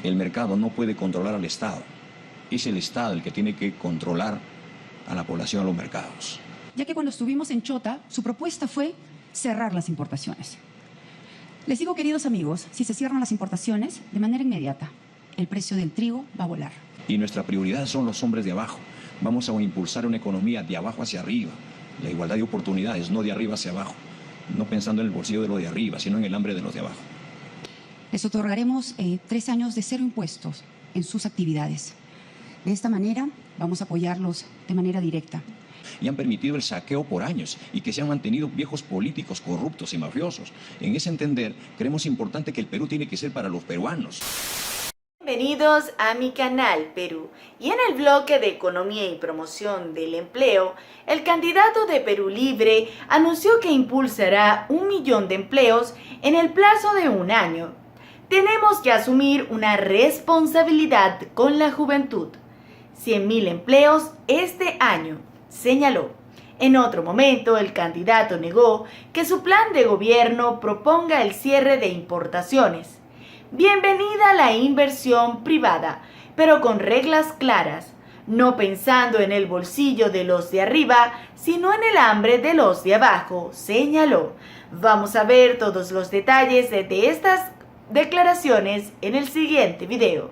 El mercado no puede controlar al Estado. Es el Estado el que tiene que controlar a la población, a los mercados. Ya que cuando estuvimos en Chota, su propuesta fue cerrar las importaciones. Les digo, queridos amigos, si se cierran las importaciones, de manera inmediata, el precio del trigo va a volar. Y nuestra prioridad son los hombres de abajo. Vamos a impulsar una economía de abajo hacia arriba. La igualdad de oportunidades, no de arriba hacia abajo. No pensando en el bolsillo de los de arriba, sino en el hambre de los de abajo. Les otorgaremos 3 años de cero impuestos en sus actividades. De esta manera, vamos a apoyarlos de manera directa. Y han permitido el saqueo por años y que se han mantenido viejos políticos corruptos y mafiosos. En ese entender, creemos importante que el Perú tiene que ser para los peruanos. Bienvenidos a mi canal Perú, y en el bloque de Economía y Promoción del Empleo, el candidato de Perú Libre anunció que impulsará 1 millón de empleos en el plazo de 1 año. Tenemos que asumir una responsabilidad con la juventud. 100.000 empleos este año, señaló. En otro momento, el candidato negó que su plan de gobierno proponga el cierre de importaciones. Bienvenida a la inversión privada, pero con reglas claras, no pensando en el bolsillo de los de arriba, sino en el hambre de los de abajo, señaló. Vamos a ver todos los detalles de estas declaraciones en el siguiente video.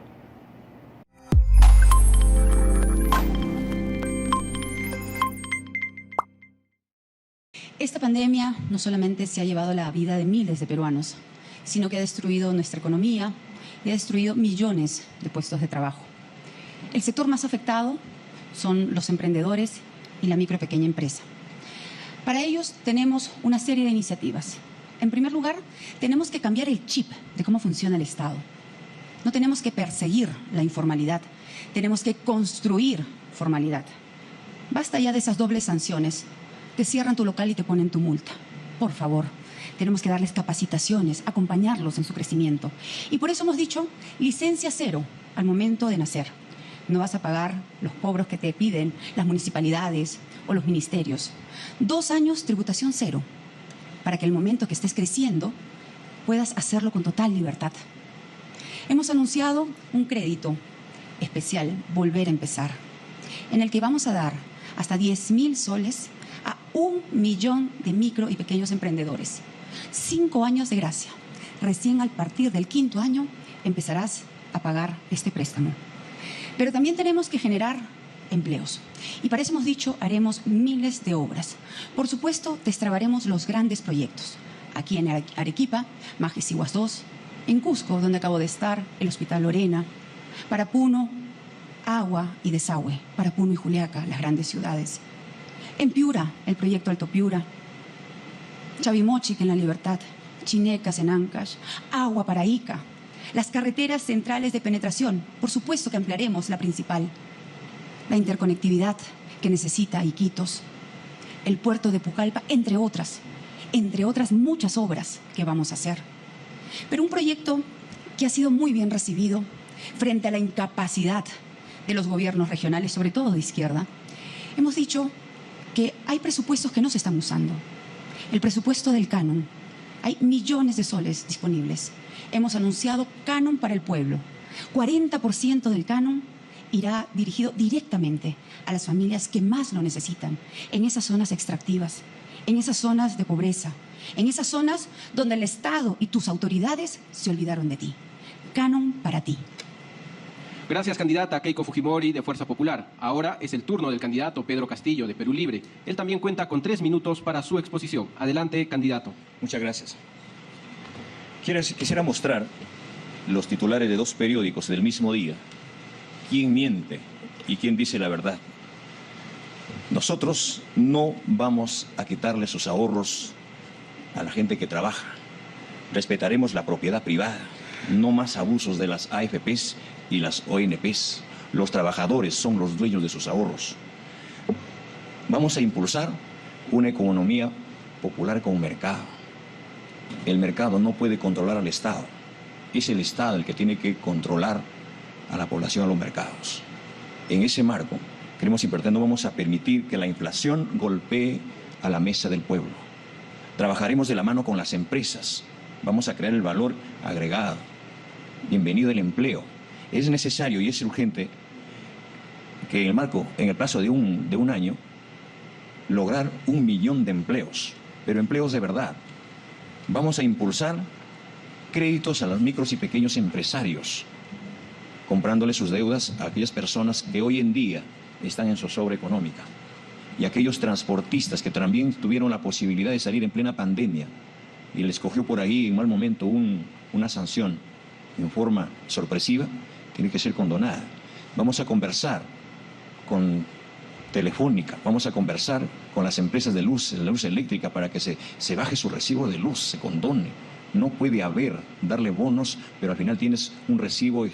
Esta pandemia no solamente se ha llevado la vida de miles de peruanos, sino que ha destruido nuestra economía y ha destruido millones de puestos de trabajo. El sector más afectado son los emprendedores y la micro y pequeña empresa. Para ellos tenemos una serie de iniciativas. En primer lugar, tenemos que cambiar el chip de cómo funciona el Estado. No tenemos que perseguir la informalidad, tenemos que construir formalidad. Basta ya de esas dobles sanciones. Te cierran tu local y te ponen tu multa. Por favor. Tenemos que darles capacitaciones, acompañarlos en su crecimiento. Y por eso hemos dicho licencia cero al momento de nacer. No vas a pagar los cobros que te piden las municipalidades o los ministerios. 2 años tributación cero, para que el momento que estés creciendo puedas hacerlo con total libertad. Hemos anunciado un crédito especial, Volver a Empezar, en el que vamos a dar hasta 10.000 soles a 1 millón de micro y pequeños emprendedores. 5 años de gracia. Recién al partir del 5.º año empezarás a pagar este préstamo. Pero también tenemos que generar empleos. Y para eso hemos dicho, haremos miles de obras. Por supuesto, destrabaremos los grandes proyectos. Aquí en Arequipa, Majesiguas 2, en Cusco, donde acabo de estar, el Hospital Lorena, para Puno, agua y desagüe, para Puno y Juliaca, las grandes ciudades. En Piura, el proyecto Alto Piura, Chavimochic en La Libertad, Chinecas en Ancash, agua para Ica, las carreteras centrales de penetración, por supuesto que ampliaremos la principal, la interconectividad que necesita Iquitos, el puerto de Pucallpa, entre otras muchas obras que vamos a hacer. Pero un proyecto que ha sido muy bien recibido frente a la incapacidad de los gobiernos regionales, sobre todo de izquierda. Hemos dicho que hay presupuestos que no se están usando. El presupuesto del canon. Hay millones de soles disponibles. Hemos anunciado canon para el pueblo. 40% del canon irá dirigido directamente a las familias que más lo necesitan, en esas zonas extractivas, en esas zonas de pobreza, en esas zonas donde el Estado y tus autoridades se olvidaron de ti. Canon para ti. Gracias, candidata Keiko Fujimori, de Fuerza Popular. Ahora es el turno del candidato Pedro Castillo, de Perú Libre. Él también cuenta con 3 minutos para su exposición. Adelante, candidato. Muchas gracias. Quisiera mostrar los titulares de 2 periódicos del mismo día. ¿Quién miente y quién dice la verdad? Nosotros no vamos a quitarle sus ahorros a la gente que trabaja. Respetaremos la propiedad privada. No más abusos de las AFPs y las ONPs. Los trabajadores son los dueños de sus ahorros. Vamos a impulsar una economía popular con mercado. El mercado no puede controlar al Estado. Es el Estado el que tiene que controlar a la población, a los mercados. En ese marco, queremos invertir, no vamos a permitir que la inflación golpee a la mesa del pueblo. Trabajaremos de la mano con las empresas. Vamos a crear el valor agregado. Bienvenido el empleo. Es necesario y es urgente que en el plazo de un año, lograr 1 millón de empleos, pero empleos de verdad. Vamos a impulsar créditos a los micros y pequeños empresarios, comprándole sus deudas a aquellas personas que hoy en día están en zozobra económica, y aquellos transportistas que también tuvieron la posibilidad de salir en plena pandemia y les cogió por ahí en mal momento una sanción en forma sorpresiva, tiene que ser condonada. Vamos a conversar con Telefónica, vamos a conversar con las empresas de luz, la luz eléctrica, para que se baje su recibo de luz, se condone. No puede darle bonos, pero al final tienes un recibo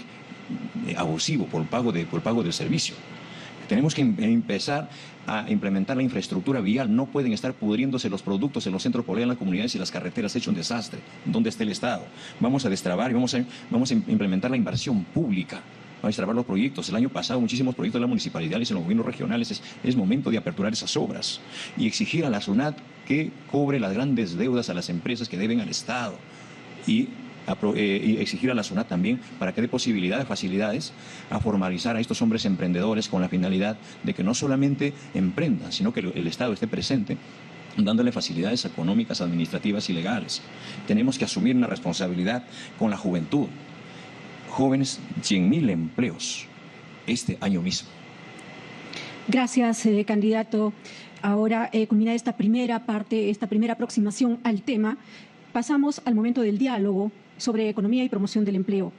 abusivo por el pago del servicio. Tenemos que empezar a implementar la infraestructura vial. No pueden estar pudriéndose los productos en los centros poblados, en las comunidades y las carreteras, hecho un desastre. ¿Dónde está el Estado? Vamos a destrabar y vamos a implementar la inversión pública. Vamos a destrabar los proyectos. El año pasado muchísimos proyectos de las municipalidades y los gobiernos regionales. Es momento de aperturar esas obras y exigir a la SUNAT que cobre las grandes deudas a las empresas que deben al Estado, y exigir a la SUNAT también para que dé posibilidades, facilidades a formalizar a estos hombres emprendedores, con la finalidad de que no solamente emprendan, sino que el Estado esté presente dándole facilidades económicas, administrativas y legales. Tenemos que asumir una responsabilidad con la juventud. Jóvenes, 100.000 empleos este año mismo. Gracias, candidato. Ahora, culminada esta primera parte, esta primera aproximación al tema, pasamos al momento del diálogo sobre economía y promoción del empleo.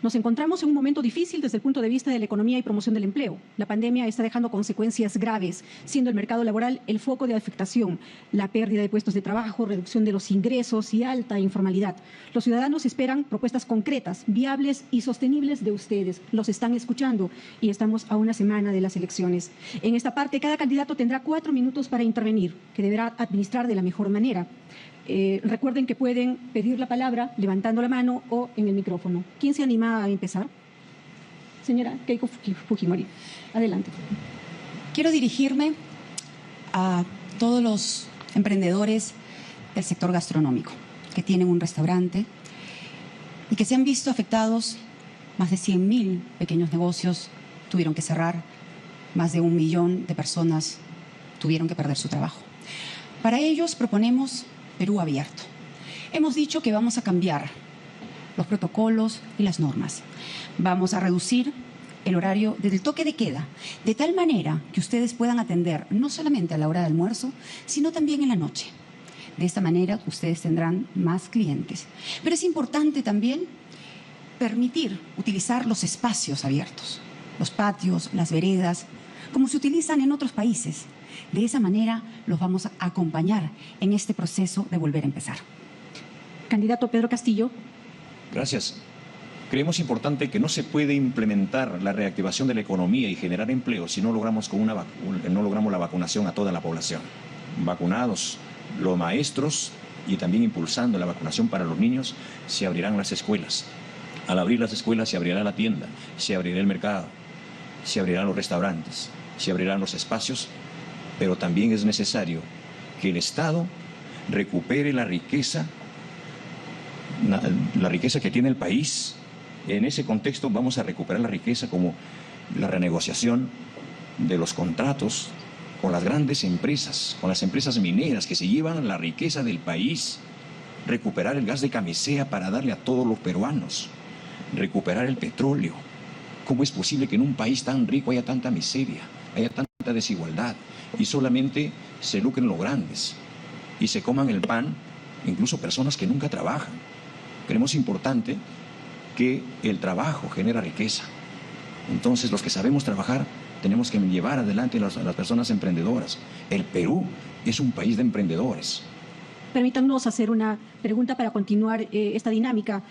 Nos encontramos en un momento difícil desde el punto de vista de la economía y promoción del empleo. La pandemia está dejando consecuencias graves, siendo el mercado laboral el foco de afectación, la pérdida de puestos de trabajo, reducción de los ingresos y alta informalidad. Los ciudadanos esperan propuestas concretas, viables y sostenibles de ustedes. Los están escuchando y estamos a una semana de las elecciones. En esta parte, cada candidato tendrá 4 minutos para intervenir, que deberá administrar de la mejor manera. Recuerden que pueden pedir la palabra levantando la mano o en el micrófono. ¿Quién se anima a empezar? Señora Keiko Fujimori, adelante. Quiero dirigirme a todos los emprendedores del sector gastronómico que tienen un restaurante y que se han visto afectados. Más de 100.000 pequeños negocios tuvieron que cerrar, más de 1 millón de personas tuvieron que perder su trabajo. Para ellos proponemos Perú abierto. Hemos dicho que vamos a cambiar los protocolos y las normas. Vamos a reducir el horario del toque de queda, de tal manera que ustedes puedan atender no solamente a la hora de almuerzo, sino también en la noche. De esta manera ustedes tendrán más clientes. Pero es importante también permitir utilizar los espacios abiertos, los patios, las veredas, como se utilizan en otros países. De esa manera los vamos a acompañar en este proceso de volver a empezar. Candidato Pedro Castillo. Gracias. Creemos importante que no se puede implementar la reactivación de la economía y generar empleo si no logramos la vacunación a toda la población. Vacunados los maestros y también impulsando la vacunación para los niños, se abrirán las escuelas. Al abrir las escuelas se abrirá la tienda, se abrirá el mercado, se abrirán los restaurantes, se abrirán los espacios, pero también es necesario que el Estado recupere la riqueza que tiene el país. En ese contexto vamos a recuperar la riqueza, como la renegociación de los contratos con las grandes empresas, con las empresas mineras que se llevan la riqueza del país, recuperar el gas de camisea para darle a todos los peruanos, recuperar el petróleo. ¿Cómo es posible que en un país tan rico haya tanta miseria, haya tanta desigualdad y solamente se lucren los grandes y se coman el pan, incluso personas que nunca trabajan? Creemos importante que el trabajo genera riqueza. Entonces, los que sabemos trabajar tenemos que llevar adelante a las personas emprendedoras. El Perú es un país de emprendedores. Permítanos hacer una pregunta para continuar esta dinámica.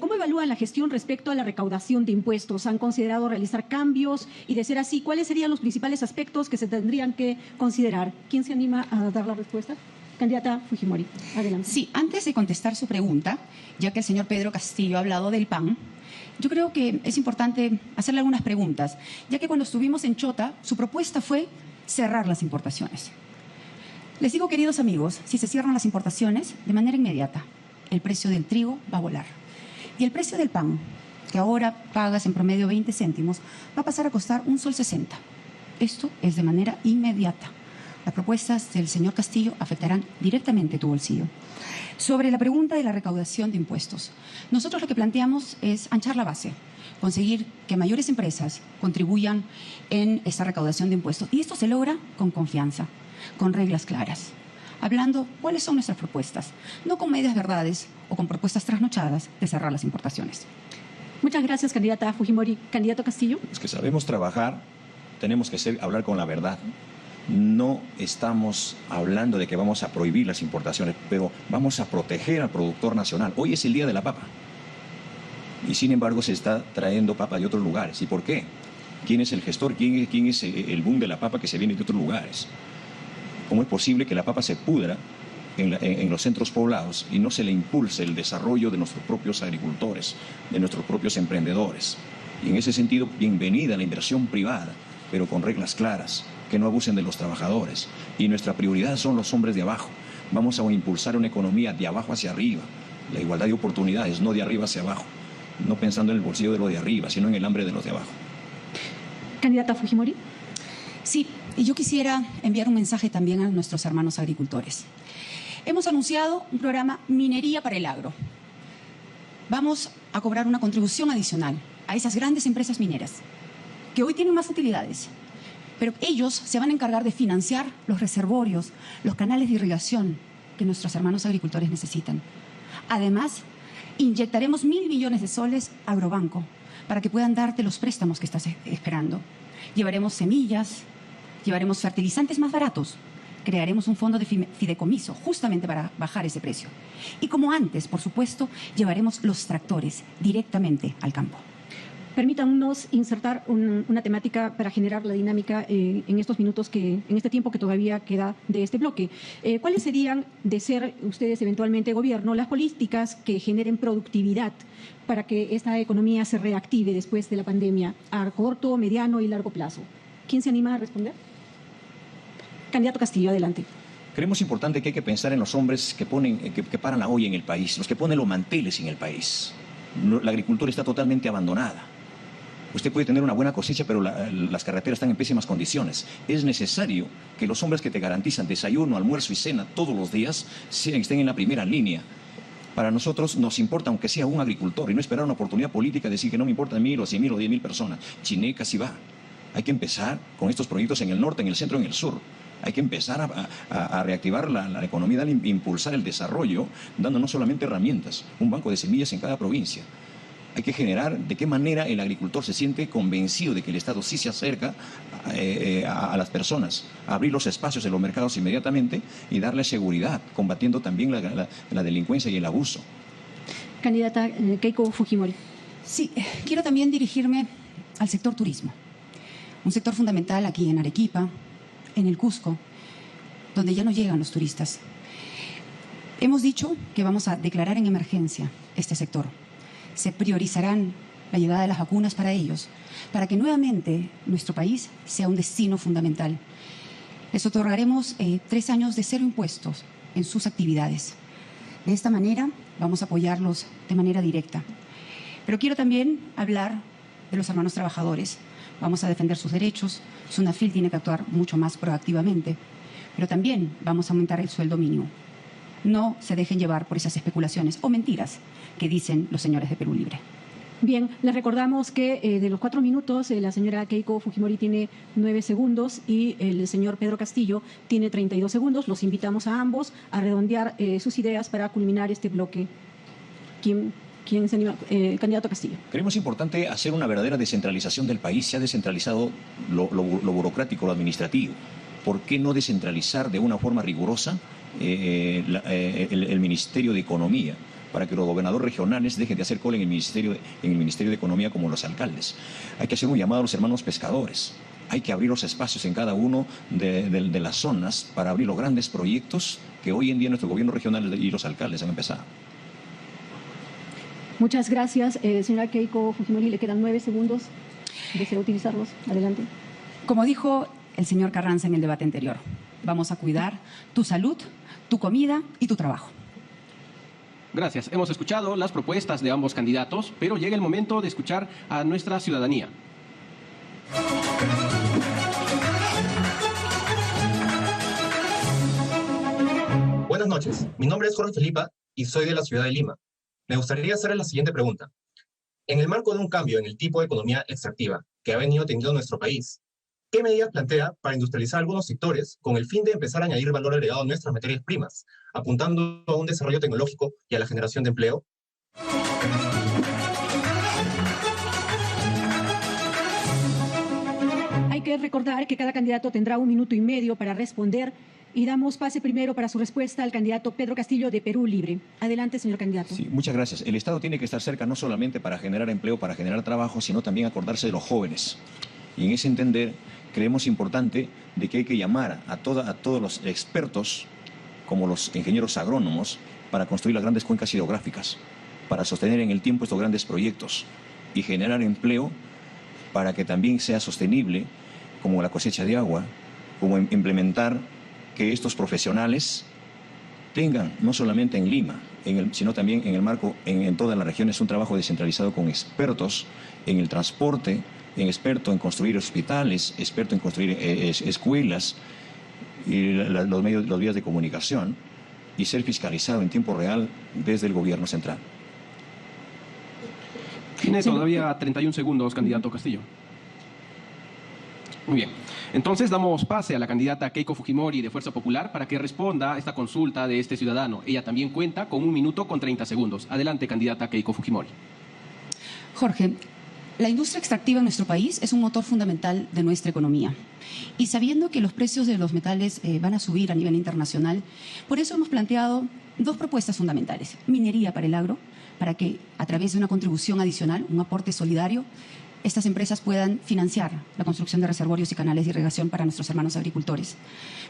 ¿Cómo evalúan la gestión respecto a la recaudación de impuestos? ¿Han considerado realizar cambios? Y de ser así, ¿cuáles serían los principales aspectos que se tendrían que considerar? ¿Quién se anima a dar la respuesta? Candidata Fujimori, adelante. Sí, antes de contestar su pregunta, ya que el señor Pedro Castillo ha hablado del PAN, yo creo que es importante hacerle algunas preguntas, ya que cuando estuvimos en Chota, su propuesta fue cerrar las importaciones. Les digo, queridos amigos, si se cierran las importaciones, de manera inmediata, el precio del trigo va a volar. Y el precio del pan que ahora pagas en promedio 20 céntimos, va a pasar a costar 1,60 sol. Esto es de manera inmediata. Las propuestas del señor Castillo afectarán directamente tu bolsillo. Sobre la pregunta de la recaudación de impuestos, nosotros lo que planteamos es anchar la base, conseguir que mayores empresas contribuyan en esta recaudación de impuestos. Y esto se logra con confianza, con reglas claras, hablando cuáles son nuestras propuestas, no con medias verdades o con propuestas trasnochadas de cerrar las importaciones. Muchas gracias, candidata Fujimori. Candidato Castillo. Los que sabemos trabajar, tenemos que hablar con la verdad. No estamos hablando de que vamos a prohibir las importaciones, pero vamos a proteger al productor nacional. Hoy es el día de la papa. Y sin embargo se está trayendo papa de otros lugares. ¿Y por qué? ¿Quién es el gestor? ¿Quién es el boom de la papa que se viene de otros lugares? ¿Cómo es posible que la papa se pudra en los centros poblados y no se le impulse el desarrollo de nuestros propios agricultores, de nuestros propios emprendedores? Y en ese sentido, bienvenida la inversión privada, pero con reglas claras, que no abusen de los trabajadores. Y nuestra prioridad son los hombres de abajo. Vamos a impulsar una economía de abajo hacia arriba, la igualdad de oportunidades, no de arriba hacia abajo, no pensando en el bolsillo de los de arriba, sino en el hambre de los de abajo. Candidata Fujimori. Sí, y yo quisiera enviar un mensaje también a nuestros hermanos agricultores. Hemos anunciado un programa Minería para el Agro. Vamos a cobrar una contribución adicional a esas grandes empresas mineras que hoy tienen más utilidades, pero ellos se van a encargar de financiar los reservorios, los canales de irrigación que nuestros hermanos agricultores necesitan. Además, inyectaremos 1.000 millones de soles a Agrobanco para que puedan darte los préstamos que estás esperando. Llevaremos semillas, llevaremos fertilizantes más baratos, crearemos un fondo de fideicomiso justamente para bajar ese precio. Y como antes, por supuesto, llevaremos los tractores directamente al campo. Permítanos insertar una temática para generar la dinámica en estos minutos, en este tiempo que todavía queda de este bloque. ¿Cuáles serían, de ser ustedes eventualmente gobierno, las políticas que generen productividad para que esta economía se reactive después de la pandemia a corto, mediano y largo plazo? ¿Quién se anima a responder? Candidato Castillo, adelante. Creemos importante que hay que pensar en los hombres que paran la olla en el país, los que ponen los manteles en el país. La agricultura está totalmente abandonada. Usted puede tener una buena cosecha, pero las carreteras están en pésimas condiciones. Es necesario que los hombres que te garantizan desayuno, almuerzo y cena todos los días estén en la primera línea. Para nosotros nos importa, aunque sea un agricultor, y no esperar una oportunidad política de decir que no me importan 1.000 o 100.000 o 10.000 personas. Chineca sí va. Hay que empezar con estos proyectos en el norte, en el centro, en el sur. Hay que empezar a reactivar la economía, impulsar el desarrollo, dando no solamente herramientas, un banco de semillas en cada provincia. Hay que generar de qué manera el agricultor se siente convencido de que el Estado sí se acerca a las personas, a abrir los espacios en los mercados inmediatamente y darle seguridad, combatiendo también la delincuencia y el abuso. Candidata Keiko Fujimori. Sí, quiero también dirigirme al sector turismo, un sector fundamental aquí en Arequipa, en el Cusco, donde ya no llegan los turistas. Hemos dicho que vamos a declarar en emergencia este sector. Se priorizarán la llegada de las vacunas para ellos, para que nuevamente nuestro país sea un destino fundamental. Les otorgaremos 3 años de 0 impuestos en sus actividades. De esta manera vamos a apoyarlos de manera directa. Pero quiero también hablar de los hermanos trabajadores. Vamos a defender sus derechos. SUNAFIL tiene que actuar mucho más proactivamente. Pero también vamos a aumentar el sueldo mínimo. No se dejen llevar por esas especulaciones o mentiras que dicen los señores de Perú Libre. Bien, les recordamos que de los 4 minutos la señora Keiko Fujimori tiene 9 segundos y el señor Pedro Castillo tiene 32 segundos. Los invitamos a ambos a redondear sus ideas para culminar este bloque. ¿Quién se anima? Candidato Castillo. Creemos importante hacer una verdadera descentralización del país. Se ha descentralizado lo burocrático, lo administrativo. ¿Por qué no descentralizar de una forma rigurosa el Ministerio de Economía, para que los gobernadores regionales dejen de hacer cola en el Ministerio de Economía como los alcaldes? Hay que hacer un llamado a los hermanos pescadores. Hay que abrir los espacios en cada uno de las zonas para abrir los grandes proyectos que hoy en día nuestro gobierno regional y los alcaldes han empezado. Muchas gracias, señora Keiko Fujimori. Le quedan 9 segundos. ¿Desea utilizarlos? Adelante. Como dijo el señor Carranza en el debate anterior, vamos a cuidar tu salud, tu comida y tu trabajo. Gracias. Hemos escuchado las propuestas de ambos candidatos, pero llega el momento de escuchar a nuestra ciudadanía. Buenas noches, mi nombre es Jorge Felipa y soy de la ciudad de Lima. Me gustaría hacerle la siguiente pregunta. En el marco de un cambio en el tipo de economía extractiva que ha venido teniendo nuestro país, ¿qué medidas plantea para industrializar algunos sectores con el fin de empezar a añadir valor agregado a nuestras materias primas, apuntando a un desarrollo tecnológico y a la generación de empleo? Hay que recordar que cada candidato tendrá 1 minuto y medio para responder y damos pase primero para su respuesta al candidato Pedro Castillo de Perú Libre. Adelante, señor candidato. Sí, muchas gracias. El Estado tiene que estar cerca no solamente para generar empleo, para generar trabajo, sino también acordarse de los jóvenes. Y en ese entender, creemos importante de que hay que llamar a todos los expertos, como los ingenieros agrónomos, para construir las grandes cuencas hidrográficas, para sostener en el tiempo estos grandes proyectos y generar empleo para que también sea sostenible, como la cosecha de agua, como implementar que estos profesionales tengan, no solamente en Lima, sino también en el marco, en todas las regiones, un trabajo descentralizado con expertos en el transporte, experto en construir hospitales, experto en construir escuelas y los vías de comunicación, y ser fiscalizado en tiempo real desde el gobierno central. Tiene todavía 31 segundos, candidato Castillo. Muy bien. Entonces damos pase a la candidata Keiko Fujimori de Fuerza Popular para que responda a esta consulta de este ciudadano. Ella también cuenta con 1 minuto con 30 segundos. Adelante, candidata Keiko Fujimori. Jorge, la industria extractiva en nuestro país es un motor fundamental de nuestra economía. Y sabiendo que los precios de los metales van a subir a nivel internacional, por eso hemos planteado 2 propuestas fundamentales. Minería para el agro, para que a través de una contribución adicional, un aporte solidario, estas empresas puedan financiar la construcción de reservorios y canales de irrigación para nuestros hermanos agricultores.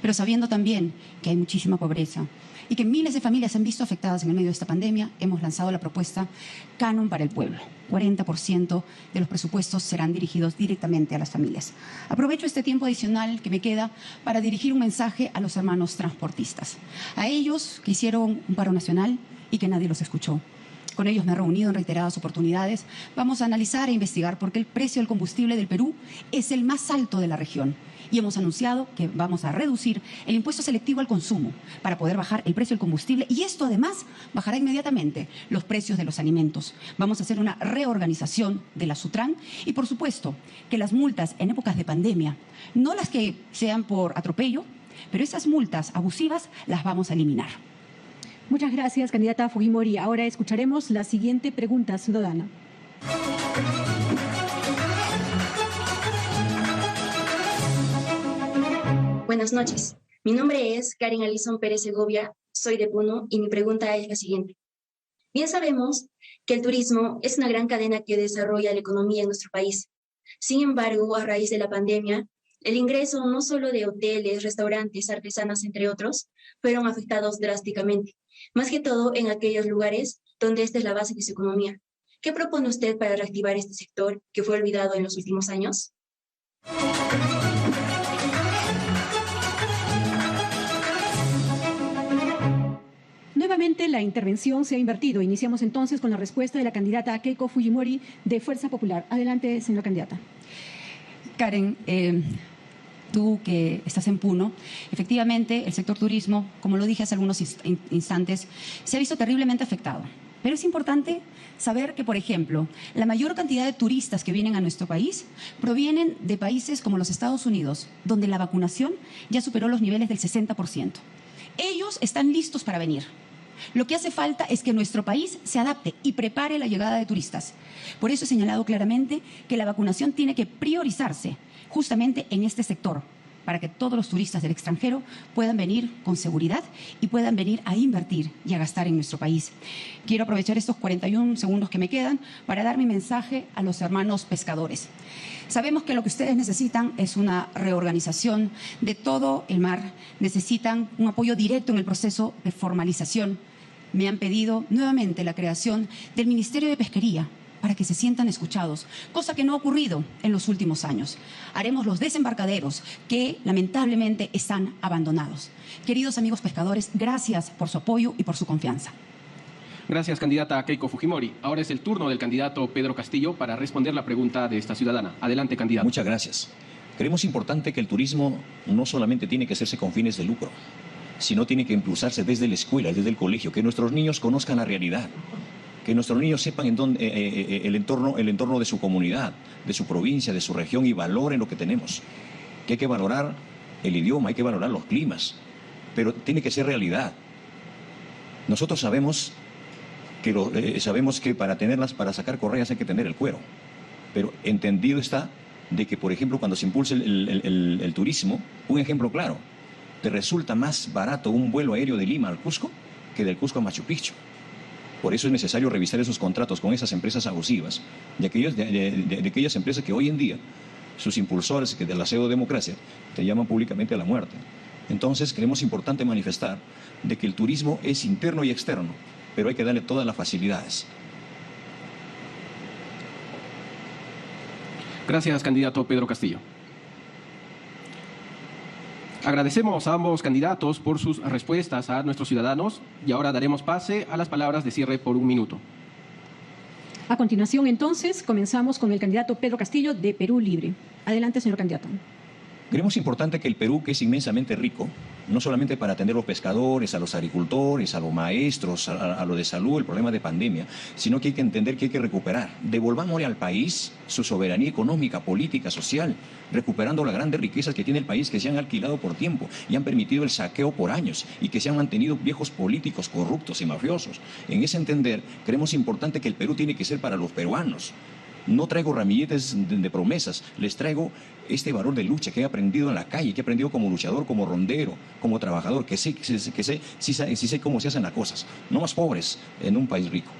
Pero sabiendo también que hay muchísima pobreza y que miles de familias se han visto afectadas en el medio de esta pandemia, hemos lanzado la propuesta Canon para el Pueblo. 40% de los presupuestos serán dirigidos directamente a las familias. Aprovecho este tiempo adicional que me queda para dirigir un mensaje a los hermanos transportistas. A ellos que hicieron un paro nacional y que nadie los escuchó. Con ellos me he reunido en reiteradas oportunidades. Vamos a analizar e investigar por qué el precio del combustible del Perú es el más alto de la región. Y hemos anunciado que vamos a reducir el impuesto selectivo al consumo para poder bajar el precio del combustible. Y esto además bajará inmediatamente los precios de los alimentos. Vamos a hacer una reorganización de la SUTRAN y, por supuesto, que las multas en épocas de pandemia, no las que sean por atropello, pero esas multas abusivas las vamos a eliminar. Muchas gracias, candidata Fujimori. Ahora escucharemos la siguiente pregunta ciudadana. Buenas noches. Mi nombre es Karen Alison Pérez Segovia, soy de Puno y mi pregunta es la siguiente. Bien sabemos que el turismo es una gran cadena que desarrolla la economía en nuestro país. Sin embargo, a raíz de la pandemia, el ingreso no solo de hoteles, restaurantes, artesanos, entre otros, fueron afectados drásticamente, más que todo en aquellos lugares donde esta es la base de su economía. ¿Qué propone usted para reactivar este sector que fue olvidado en los últimos años? Nuevamente la intervención se ha invertido. Iniciamos entonces con la respuesta de la candidata Keiko Fujimori de Fuerza Popular. Adelante, señora candidata. Karen, tú que estás en Puno, efectivamente el sector turismo, como lo dije hace algunos instantes, se ha visto terriblemente afectado. Pero es importante saber que, por ejemplo, la mayor cantidad de turistas que vienen a nuestro país provienen de países como los Estados Unidos, donde la vacunación ya superó los niveles del 60%. Ellos están listos para venir. Lo que hace falta es que nuestro país se adapte y prepare la llegada de turistas. Por eso he señalado claramente que la vacunación tiene que priorizarse justamente en este sector, para que todos los turistas del extranjero puedan venir con seguridad y puedan venir a invertir y a gastar en nuestro país. Quiero aprovechar estos 41 segundos que me quedan para dar mi mensaje a los hermanos pescadores. Sabemos que lo que ustedes necesitan es una reorganización de todo el mar, necesitan un apoyo directo en el proceso de formalización. Me han pedido nuevamente la creación del Ministerio de Pesquería para que se sientan escuchados, cosa que no ha ocurrido en los últimos años. Haremos los desembarcaderos que lamentablemente están abandonados. Queridos amigos pescadores, gracias por su apoyo y por su confianza. Gracias, candidata Keiko Fujimori. Ahora es el turno del candidato Pedro Castillo para responder la pregunta de esta ciudadana. Adelante, candidato. Muchas gracias. Creemos importante que el turismo no solamente tiene que hacerse con fines de lucro, sino tiene que impulsarse desde la escuela, desde el colegio, que nuestros niños conozcan la realidad, que nuestros niños sepan el entorno de su comunidad, de su provincia, de su región y valoren lo que tenemos. Que hay que valorar el idioma, hay que valorar los climas, pero tiene que ser realidad. Nosotros sabemos que para sacar correas hay que tener el cuero, pero entendido está de que, por ejemplo, cuando se impulsa el turismo, un ejemplo claro, te resulta más barato un vuelo aéreo de Lima al Cusco que del Cusco a Machu Picchu. Por eso es necesario revisar esos contratos con esas empresas abusivas, de aquellas empresas que hoy en día, sus impulsores de la pseudodemocracia, te llaman públicamente a la muerte. Entonces, creemos importante manifestar de que el turismo es interno y externo, pero hay que darle todas las facilidades. Gracias, candidato Pedro Castillo. Agradecemos a ambos candidatos por sus respuestas a nuestros ciudadanos y ahora daremos pase a las palabras de cierre por 1 minuto. A continuación, entonces, comenzamos con el candidato Pedro Castillo de Perú Libre. Adelante, señor candidato. Creemos importante que el Perú, que es inmensamente rico, no solamente para atender a los pescadores, a los agricultores, a los maestros, a lo de salud, el problema de pandemia, sino que hay que entender que hay que recuperar. Devolvámosle al país su soberanía económica, política, social, recuperando las grandes riquezas que tiene el país, que se han alquilado por tiempo y han permitido el saqueo por años y que se han mantenido viejos políticos corruptos y mafiosos. En ese entender, creemos importante que el Perú tiene que ser para los peruanos. No traigo ramilletes de promesas, les traigo este valor de lucha que he aprendido en la calle, que he aprendido como luchador, como rondero, como trabajador, que sé cómo se hacen las cosas. No más pobres en un país rico.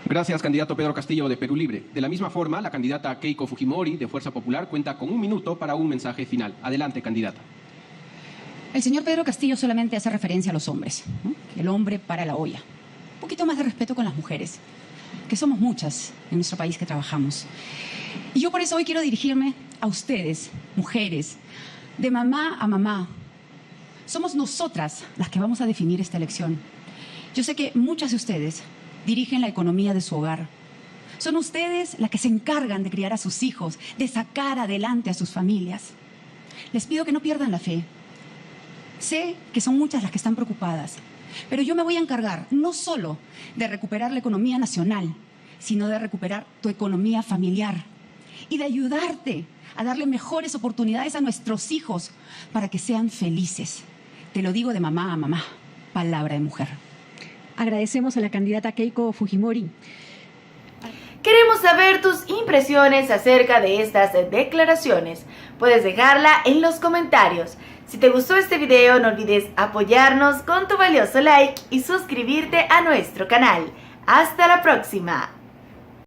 Gracias, candidato Pedro Castillo de Perú Libre. De la misma forma, la candidata Keiko Fujimori de Fuerza Popular cuenta con 1 minuto para un mensaje final. Adelante, candidata. El señor Pedro Castillo solamente hace referencia a los hombres, ¿no? El hombre para la olla. Un poquito más de respeto con las mujeres, que somos muchas en nuestro país que trabajamos. Y yo por eso hoy quiero dirigirme a ustedes, mujeres, de mamá a mamá. Somos nosotras las que vamos a definir esta elección. Yo sé que muchas de ustedes dirigen la economía de su hogar. Son ustedes las que se encargan de criar a sus hijos, de sacar adelante a sus familias. Les pido que no pierdan la fe. Sé que son muchas las que están preocupadas, pero yo me voy a encargar no solo de recuperar la economía nacional, sino de recuperar tu economía familiar y de ayudarte a darle mejores oportunidades a nuestros hijos para que sean felices. Te lo digo de mamá a mamá, palabra de mujer. Agradecemos a la candidata Keiko Fujimori. Queremos saber tus impresiones acerca de estas declaraciones. Puedes dejarla en los comentarios. Si te gustó este video, no olvides apoyarnos con tu valioso like y suscribirte a nuestro canal. ¡Hasta la próxima!